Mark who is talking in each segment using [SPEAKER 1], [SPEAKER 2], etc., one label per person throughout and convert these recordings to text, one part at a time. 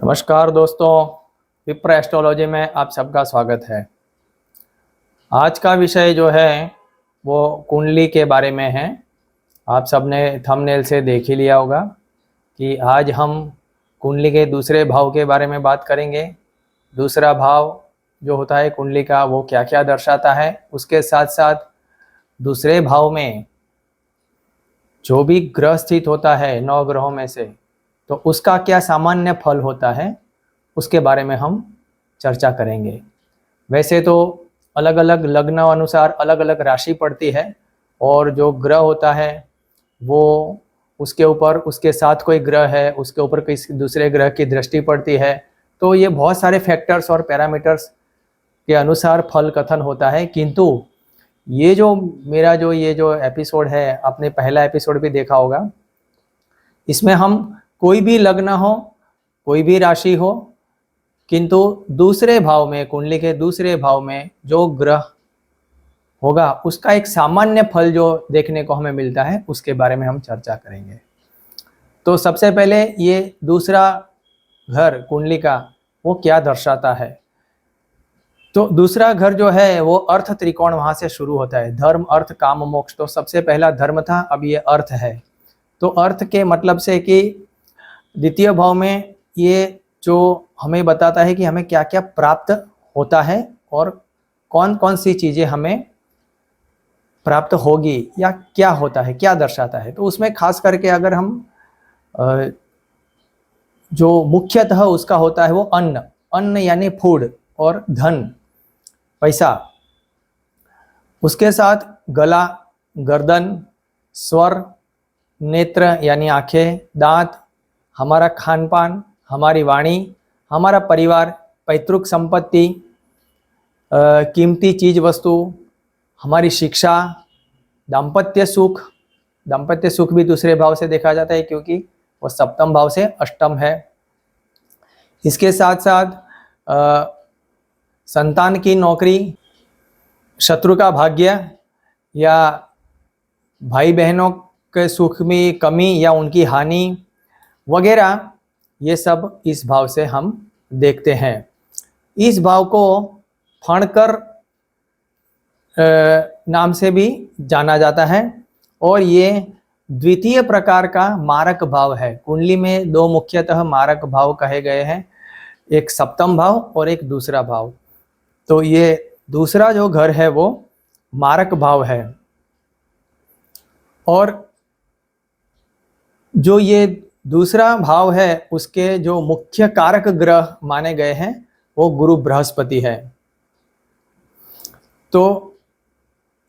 [SPEAKER 1] नमस्कार दोस्तों, विप्र एस्ट्रोलॉजी में आप सबका स्वागत है। आज का विषय जो है वो कुंडली के बारे में है। आप सबने थंबनेल से देख ही लिया होगा कि आज हम कुंडली के दूसरे भाव के बारे में बात करेंगे। दूसरा भाव जो होता है कुंडली का वो क्या क्या दर्शाता है, उसके साथ साथ दूसरे भाव में जो भी ग्रह स्थित होता है 9 ग्रहों में से, तो उसका क्या सामान्य फल होता है उसके बारे में हम चर्चा करेंगे। वैसे तो अलग अलग लग्न अनुसार अलग अलग राशि पड़ती है और जो ग्रह होता है वो उसके ऊपर उसके साथ कोई ग्रह है, उसके ऊपर किसी दूसरे ग्रह की दृष्टि पड़ती है, तो ये बहुत सारे फैक्टर्स और पैरामीटर्स के अनुसार फल कथन होता है। किंतु ये जो मेरा ये जो एपिसोड है, आपने पहला एपिसोड भी देखा होगा, इसमें हम कोई भी लग्न हो, कोई भी राशि हो, किंतु दूसरे भाव में, कुंडली के दूसरे भाव में जो ग्रह होगा उसका एक सामान्य फल जो देखने को हमें मिलता है उसके बारे में हम चर्चा करेंगे। तो सबसे पहले ये दूसरा घर कुंडली का वो क्या दर्शाता है। तो दूसरा घर जो है वो अर्थ त्रिकोण, वहां से शुरू होता है। धर्म, अर्थ, काम, मोक्ष। तो सबसे पहला धर्म था, अब ये अर्थ है। तो अर्थ के मतलब से कि द्वितीय भाव में ये जो हमें बताता है कि हमें क्या क्या प्राप्त होता है और कौन कौन सी चीज़ें हमें प्राप्त होगी या क्या होता है, क्या दर्शाता है। तो उसमें खास करके अगर हम जो मुख्यतः उसका होता है वो अन्न, अन्न यानी फूड, और धन, पैसा, उसके साथ गला, गर्दन, स्वर, नेत्र यानी आंखें, दांत, हमारा खान पान, हमारी वाणी, हमारा परिवार, पैतृक संपत्ति, कीमती चीज वस्तु, हमारी शिक्षा, दाम्पत्य सुख। दाम्पत्य सुख भी दूसरे भाव से देखा जाता है क्योंकि वो सप्तम भाव से अष्टम है। इसके साथ साथ संतान की नौकरी, शत्रु का भाग्य, या भाई बहनों के सुख में कमी या उनकी हानि वगैरह, ये सब इस भाव से हम देखते हैं। इस भाव को फणकर नाम से भी जाना जाता है और ये द्वितीय प्रकार का मारक भाव है। कुंडली में दो मुख्यतः मारक भाव कहे गए हैं, एक सप्तम भाव और एक दूसरा भाव। तो ये दूसरा जो घर है वो मारक भाव है और जो ये दूसरा भाव है उसके जो मुख्य कारक ग्रह माने गए हैं वो गुरु बृहस्पति है। तो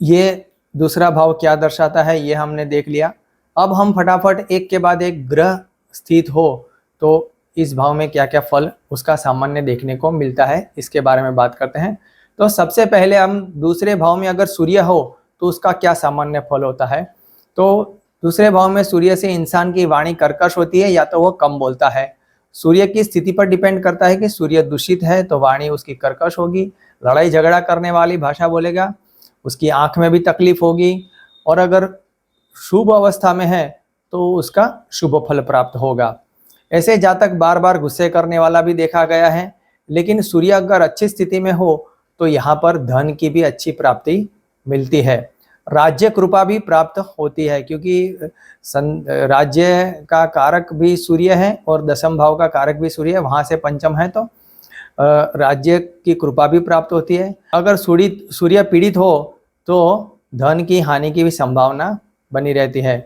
[SPEAKER 1] ये दूसरा भाव क्या दर्शाता है ये हमने देख लिया। अब हम फटाफट एक के बाद एक ग्रह स्थित हो तो इस भाव में क्या क्या फल उसका सामान्य देखने को मिलता है इसके बारे में बात करते हैं। तो सबसे पहले हम दूसरे भाव में अगर सूर्य हो तो उसका क्या सामान्य फल होता है। तो दूसरे भाव में सूर्य से इंसान की वाणी कर्कश होती है या तो वो कम बोलता है। सूर्य की स्थिति पर डिपेंड करता है कि सूर्य दूषित है तो वाणी उसकी कर्कश होगी, लड़ाई झगड़ा करने वाली भाषा बोलेगा, उसकी आंख में भी तकलीफ होगी, और अगर शुभ अवस्था में है तो उसका शुभ फल प्राप्त होगा। ऐसे जातक बार बार गुस्से करने वाला भी देखा गया है। लेकिन सूर्य अगर अच्छी स्थिति में हो तो यहाँ पर धन की भी अच्छी प्राप्ति मिलती है, राज्य कृपा भी प्राप्त होती है क्योंकि राज्य का कारक भी सूर्य है और दशम भाव का कारक भी सूर्य है, वहां से पंचम है, तो राज्य की कृपा भी प्राप्त होती है। अगर सूर्य पीड़ित हो तो धन की हानि की भी संभावना बनी रहती है।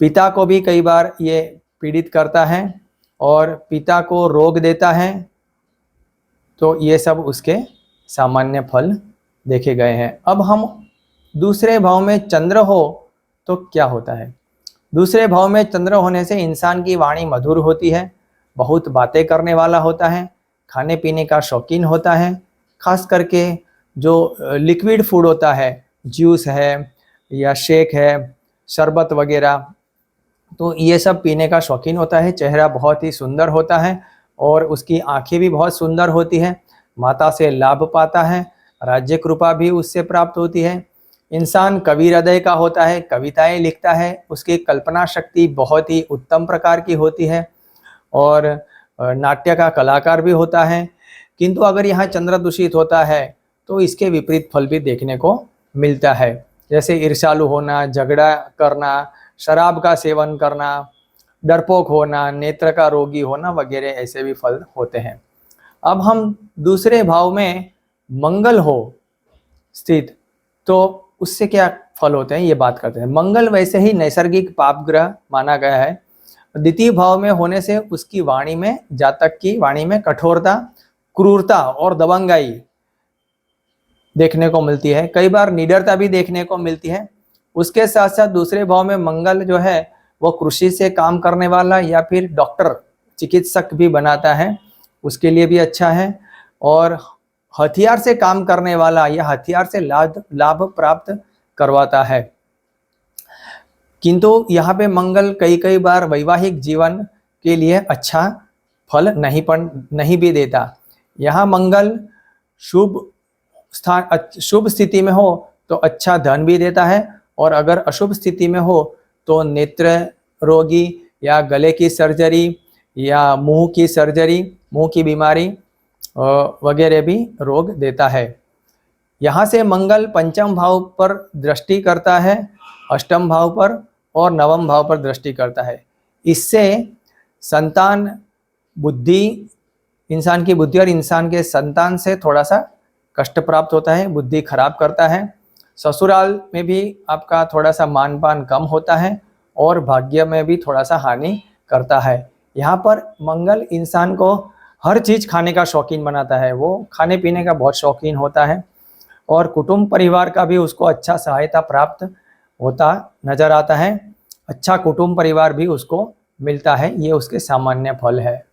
[SPEAKER 1] पिता को भी कई बार ये पीड़ित करता है और पिता को रोग देता है, तो ये सब उसके सामान्य फल देखे गए हैं। अब हम दूसरे भाव में चंद्र हो तो क्या होता है। दूसरे भाव में चंद्र होने से इंसान की वाणी मधुर होती है, बहुत बातें करने वाला होता है, खाने पीने का शौकीन होता है, खास करके जो लिक्विड फूड होता है, जूस है या शेक है, शरबत वगैरह, तो ये सब पीने का शौकीन होता है। चेहरा बहुत ही सुंदर होता है और उसकी आंखें भी बहुत सुंदर होती है, माता से लाभ पाता है, राज्य कृपा भी उससे प्राप्त होती है। इंसान कवि हृदय का होता है, कविताएं लिखता है, उसकी कल्पना शक्ति बहुत ही उत्तम प्रकार की होती है और नाट्य का कलाकार भी होता है। किंतु अगर यहाँ चंद्र दूषित होता है तो इसके विपरीत फल भी देखने को मिलता है, जैसे ईर्ष्यालु होना, झगड़ा करना, शराब का सेवन करना, डरपोक होना, नेत्र का रोगी होना वगैरह ऐसे भी फल होते हैं। अब हम दूसरे भाव में मंगल हो स्थित तो उससे क्या फल होते हैं ये बात करते हैं। मंगल वैसे ही नैसर्गिक पाप ग्रह माना गया है। द्वितीय भाव में होने से उसकी वाणी में, जातक की वाणी में कठोरता, क्रूरता और दबंगाई देखने को मिलती है, कई बार निडरता भी देखने को मिलती है। उसके साथ साथ दूसरे भाव में मंगल जो है वो कृषि से काम करने वाला या फिर डॉक्टर, चिकित्सक भी बनाता है, उसके लिए भी अच्छा है। और हथियार से काम करने वाला या हथियार से लाभ प्राप्त करवाता है। किंतु यहाँ पे मंगल कई बार वैवाहिक जीवन के लिए अच्छा फल नहीं भी देता। यहाँ मंगल शुभ स्थिति में हो तो अच्छा धन भी देता है, और अगर अशुभ स्थिति में हो तो नेत्र रोगी या गले की सर्जरी या मुंह की सर्जरी, मुंह की बीमारी वगैरह भी रोग देता है। यहाँ से मंगल पंचम भाव पर दृष्टि करता है, अष्टम भाव पर और नवम भाव पर दृष्टि करता है। इससे संतान बुद्धि, इंसान की बुद्धि और इंसान के संतान से थोड़ा सा कष्ट प्राप्त होता है, बुद्धि खराब करता है। ससुराल में भी आपका थोड़ा सा मान पान कम होता है और भाग्य में भी थोड़ा सा हानि करता है। यहाँ पर मंगल इंसान को हर चीज़ खाने का शौकीन बनाता है, वो खाने पीने का बहुत शौकीन होता है, और कुटुंब परिवार का भी उसको अच्छा सहायता प्राप्त होता नजर आता है। अच्छा कुटुंब परिवार भी उसको मिलता है, ये उसके सामान्य फल है।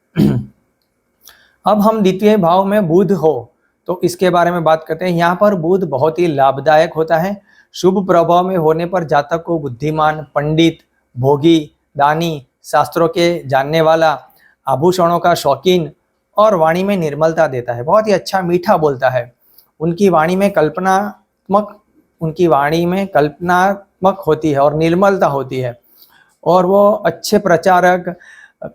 [SPEAKER 1] अब हम द्वितीय भाव में बुध हो तो इसके बारे में बात करते हैं। यहाँ पर बुध बहुत ही लाभदायक होता है। शुभ प्रभाव में होने पर जातक को बुद्धिमान, पंडित, भोगी, दानी, शास्त्रों के जानने वाला, आभूषणों का शौकीन और वाणी में निर्मलता देता है। बहुत ही अच्छा मीठा बोलता है। उनकी वाणी में कल्पनात्मक होती है और निर्मलता होती है, और वो अच्छे प्रचारक,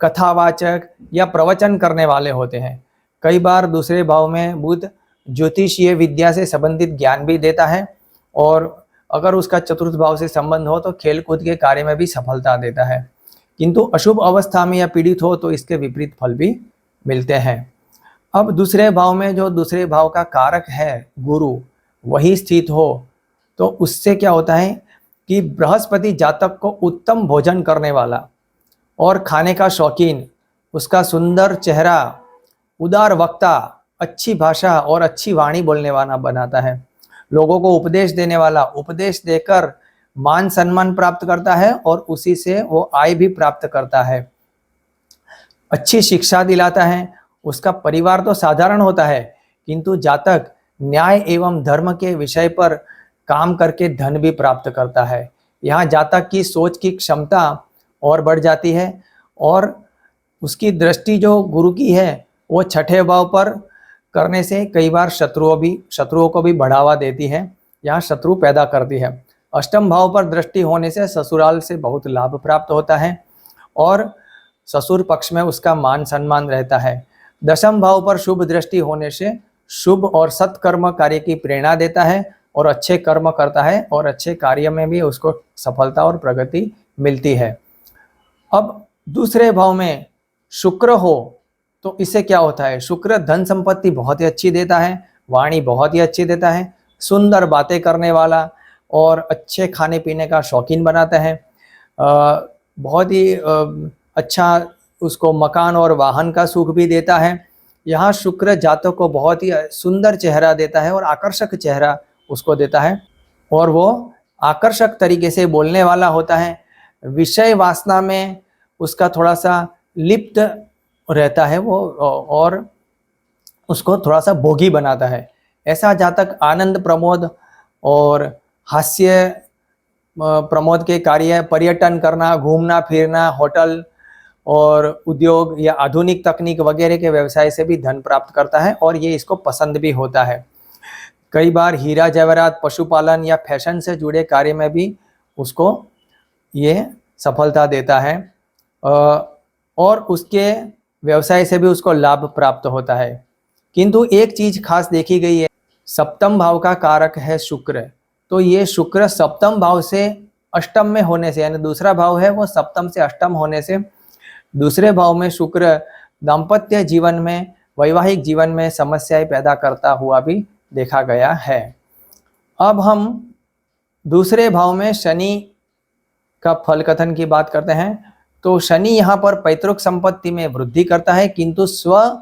[SPEAKER 1] कथावाचक या प्रवचन करने वाले होते हैं। कई बार दूसरे भाव में बुध ज्योतिषीय विद्या से संबंधित ज्ञान भी देता है, और अगर उसका चतुर्थ भाव से संबंध हो तो खेल कूद के कार्य में भी सफलता देता है। किंतु अशुभ अवस्था में या पीड़ित हो तो इसके विपरीत फल भी मिलते हैं। अब दूसरे भाव में जो दूसरे भाव का कारक है गुरु, वही स्थित हो तो उससे क्या होता है कि बृहस्पति जातक को उत्तम भोजन करने वाला और खाने का शौकीन, उसका सुंदर चेहरा, उदार वक्ता, अच्छी भाषा और अच्छी वाणी बोलने वाला बनाता है। लोगों को उपदेश देने वाला, उपदेश देकर मान सम्मान प्राप्त करता है और उसी से वो आय भी प्राप्त करता है। अच्छी शिक्षा दिलाता है। उसका परिवार तो साधारण होता है, किंतु जातक न्याय एवं धर्म के विषय पर काम करके धन भी प्राप्त करता है। यहाँ जातक की सोच की क्षमता और बढ़ जाती है, और उसकी दृष्टि जो गुरु की है वो छठे भाव पर करने से कई बार शत्रुओं को भी बढ़ावा देती है, यहाँ शत्रु पैदा करती है। अष्टम भाव पर दृष्टि होने से ससुराल से बहुत लाभ प्राप्त होता है और ससुर पक्ष में उसका मान सम्मान रहता है। दशम भाव पर शुभ दृष्टि होने से शुभ और सत्कर्म कार्य की प्रेरणा देता है और अच्छे कर्म करता है, और अच्छे कार्य में भी उसको सफलता और प्रगति मिलती है। अब दूसरे भाव में शुक्र हो तो इससे क्या होता है, शुक्र धन संपत्ति बहुत ही अच्छी देता है, वाणी बहुत ही अच्छी देता है, सुंदर बातें करने वाला और अच्छे खाने पीने का शौकीन बनाता है। बहुत ही अच्छा उसको मकान और वाहन का सुख भी देता है। यहाँ शुक्र जातक को बहुत ही सुंदर चेहरा देता है और आकर्षक चेहरा उसको देता है, और वो आकर्षक तरीके से बोलने वाला होता है। विषय वासना में उसका थोड़ा सा लिप्त रहता है वो, और उसको थोड़ा सा भोगी बनाता है। ऐसा जातक आनंद प्रमोद और हास्य प्रमोद के कार्य, पर्यटन करना, घूमना फिरना, होटल और उद्योग या आधुनिक तकनीक वगैरह के व्यवसाय से भी धन प्राप्त करता है, और ये इसको पसंद भी होता है। कई बार हीरा जवाहरात, पशुपालन या फैशन से जुड़े कार्य में भी उसको ये सफलता देता है। और उसके व्यवसाय से भी उसको लाभ प्राप्त होता है। किंतु एक चीज खास देखी गई है, सप्तम भाव का कारक है शुक्र, तो ये शुक्र सप्तम भाव से अष्टम में होने से, यानी दूसरा भाव है वो सप्तम से अष्टम होने से, दूसरे भाव में शुक्र दाम्पत्य जीवन में, वैवाहिक जीवन में समस्याएं पैदा करता हुआ भी देखा गया है। अब हम दूसरे भाव में शनि का फल कथन की बात करते हैं। तो शनि यहाँ पर पैतृक संपत्ति में वृद्धि करता है, किंतु स्व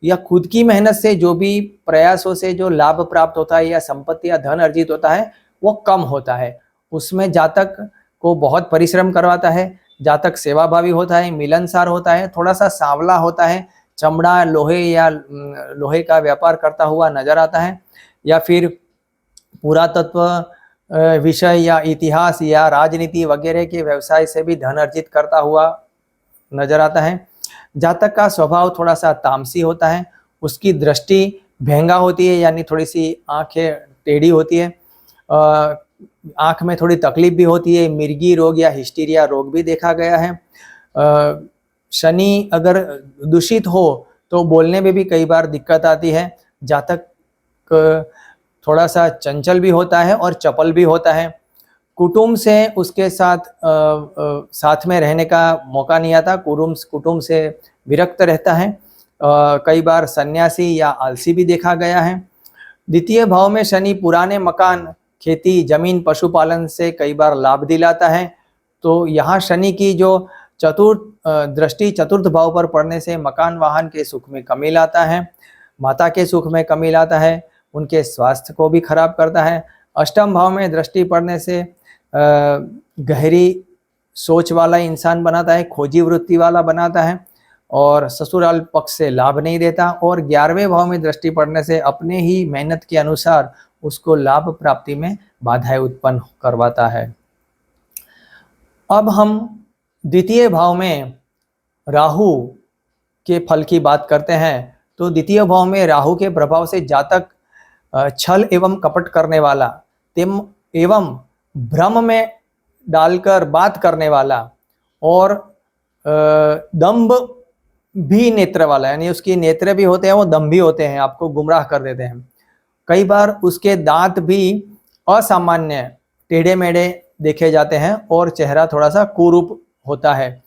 [SPEAKER 1] या खुद की मेहनत से जो भी प्रयासों से जो लाभ प्राप्त होता है या संपत्ति या धन अर्जित होता है वो कम होता है। उसमें जातक को बहुत परिश्रम करवाता है, जातक सेवाभावी होता है, मिलनसार होता है, थोड़ा सा सांवला होता है, चमड़ा लोहे या लोहे का व्यापार करता हुआ नजर आता है, या फिर पुरातत्व विषय या इतिहास या राजनीति वगैरह के व्यवसाय से भी धन अर्जित करता हुआ नजर आता है। जातक का स्वभाव थोड़ा सा तामसी होता है, उसकी दृष्टि भेंगा होती है, यानी थोड़ी सी आंखें टेढ़ी होती है, आंख में थोड़ी तकलीफ भी होती है, मिर्गी रोग या हिस्टीरिया रोग भी देखा गया है। शनि अगर दूषित हो तो बोलने में भी कई बार दिक्कत आती है। जातक थोड़ा सा चंचल भी होता है और चपल भी होता है। कुटुंब से उसके साथ में रहने का मौका नहीं आता, कुटुंब से विरक्त रहता है, कई बार सन्यासी या आलसी भी देखा गया है। द्वितीय भाव में शनि पुराने मकान, खेती, जमीन, पशुपालन से कई बार लाभ दिलाता है। तो यहाँ शनि की जो दृष्टि चतुर्थ भाव पर पड़ने से मकान वाहन के सुख में कमी लाता है, माता के सुख में कमी लाता है, उनके स्वास्थ्य को भी खराब करता है। अष्टम भाव में दृष्टि पड़ने से गहरी सोच वाला इंसान बनाता है, खोजी वृत्ति वाला बनाता है, और ससुराल पक्ष से लाभ नहीं देता। और 11वें भाव में दृष्टि पड़ने से अपने ही मेहनत के अनुसार उसको लाभ प्राप्ति में बाधाएं उत्पन्न करवाता है। अब हम द्वितीय भाव में राहु के फल की बात करते हैं। तो द्वितीय भाव में राहु के प्रभाव से जातक छल एवं कपट करने वाला एवं भ्रम में डालकर बात करने वाला और दंभ भी नेत्र वाला, यानी उसकी नेत्र भी होते हैं वो दंभी होते हैं, आपको गुमराह कर देते हैं। कई बार उसके दांत भी असामान्य टेढ़े मेढ़े देखे जाते हैं और चेहरा थोड़ा सा कुरूप होता है।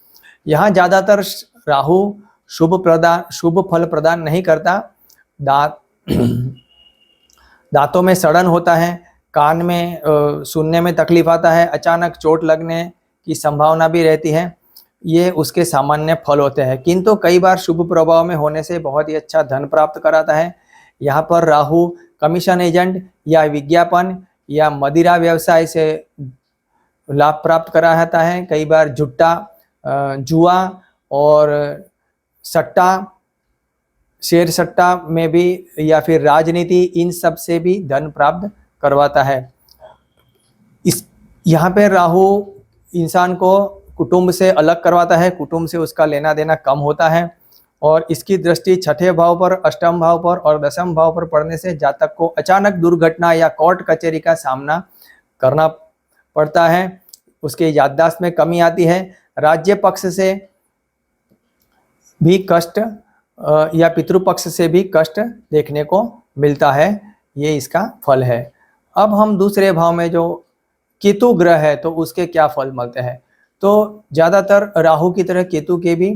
[SPEAKER 1] यहाँ ज्यादातर राहु शुभ फल प्रदान नहीं करता। दांतों में सड़न होता है, कान में सुनने में तकलीफ आता है, अचानक चोट लगने की संभावना भी रहती है। ये उसके सामान्य फल होते हैं, किंतु कई बार शुभ प्रभाव में होने से बहुत ही अच्छा धन प्राप्त कराता है। यहाँ पर राहु कमीशन एजेंट या विज्ञापन या मदिरा व्यवसाय से लाभ प्राप्त कराता है। कई बार जुट्टा, जुआ और सट्टा, शेर सट्टा में भी, या फिर राजनीति, इन सब से भी धन प्राप्त करवाता है। यहाँ पे राहु इंसान को कुटुंब से अलग करवाता है, कुटुंब से उसका लेना देना कम होता है, और इसकी दृष्टि छठे भाव पर, अष्टम भाव पर और दसम भाव पर पड़ने से जातक को अचानक दुर्घटना या कोर्ट कचहरी का सामना करना पड़ता है, उसके याददाश्त में कमी आती है, राज्य पक्ष से भी कष्ट या पितृपक्ष से भी कष्ट देखने को मिलता है। ये इसका फल है। अब हम दूसरे भाव में जो केतु ग्रह है तो उसके क्या फल मिलते हैं। तो ज़्यादातर राहु की तरह केतु के भी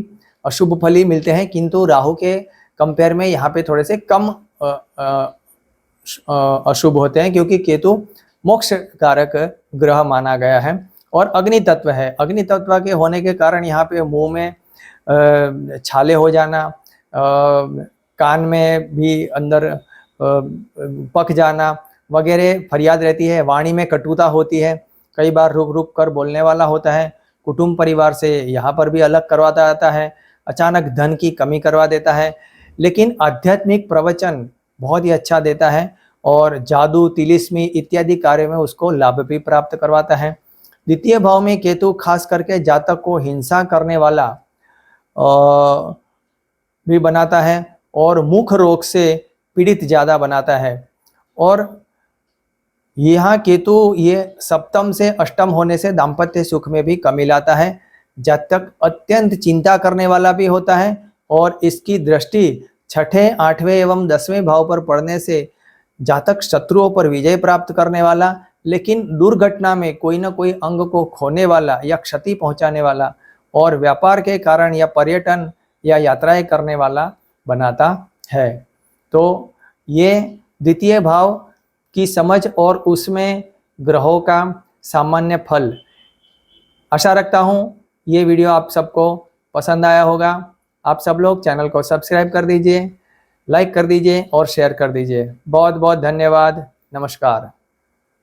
[SPEAKER 1] अशुभ फल ही मिलते हैं, किंतु राहु के कंपेयर में यहाँ पे थोड़े से कम अशुभ होते हैं, क्योंकि केतु मोक्ष कारक ग्रह माना गया है और अग्नि तत्व है। अग्नि तत्व के होने के कारण यहाँ पे मुंह में छाले हो जाना, कान में भी अंदर पक जाना वगैरह फरियाद रहती है। वाणी में कटुता होती है, कई बार रुक रुक कर बोलने वाला होता है। कुटुंब परिवार से यहाँ पर भी अलग करवाता रहता है, अचानक धन की कमी करवा देता है। लेकिन आध्यात्मिक प्रवचन बहुत ही अच्छा देता है और जादू, तिलिस्मी इत्यादि कार्य में उसको लाभ भी प्राप्त करवाता है। द्वितीय भाव में केतु खास करके जातक को हिंसा करने वाला भी बनाता है और मुख रोग से पीड़ित ज़्यादा बनाता है। और यहाँ केतु ये सप्तम से अष्टम होने से दाम्पत्य सुख में भी कमी लाता है। जातक अत्यंत चिंता करने वाला भी होता है और इसकी दृष्टि छठे, आठवें एवं 10वें भाव पर पड़ने से जातक शत्रुओं पर विजय प्राप्त करने वाला, लेकिन दुर्घटना में कोई ना कोई अंग को खोने वाला या क्षति पहुंचाने वाला और व्यापार के कारण या पर्यटन या यात्राएं करने वाला बनाता है। तो ये द्वितीय भाव की समझ और उसमें ग्रहों का सामान्य फल। आशा रखता हूँ ये वीडियो आप सबको पसंद आया होगा। आप सब लोग चैनल को सब्सक्राइब कर दीजिए, लाइक कर दीजिए और शेयर कर दीजिए। बहुत बहुत धन्यवाद। नमस्कार।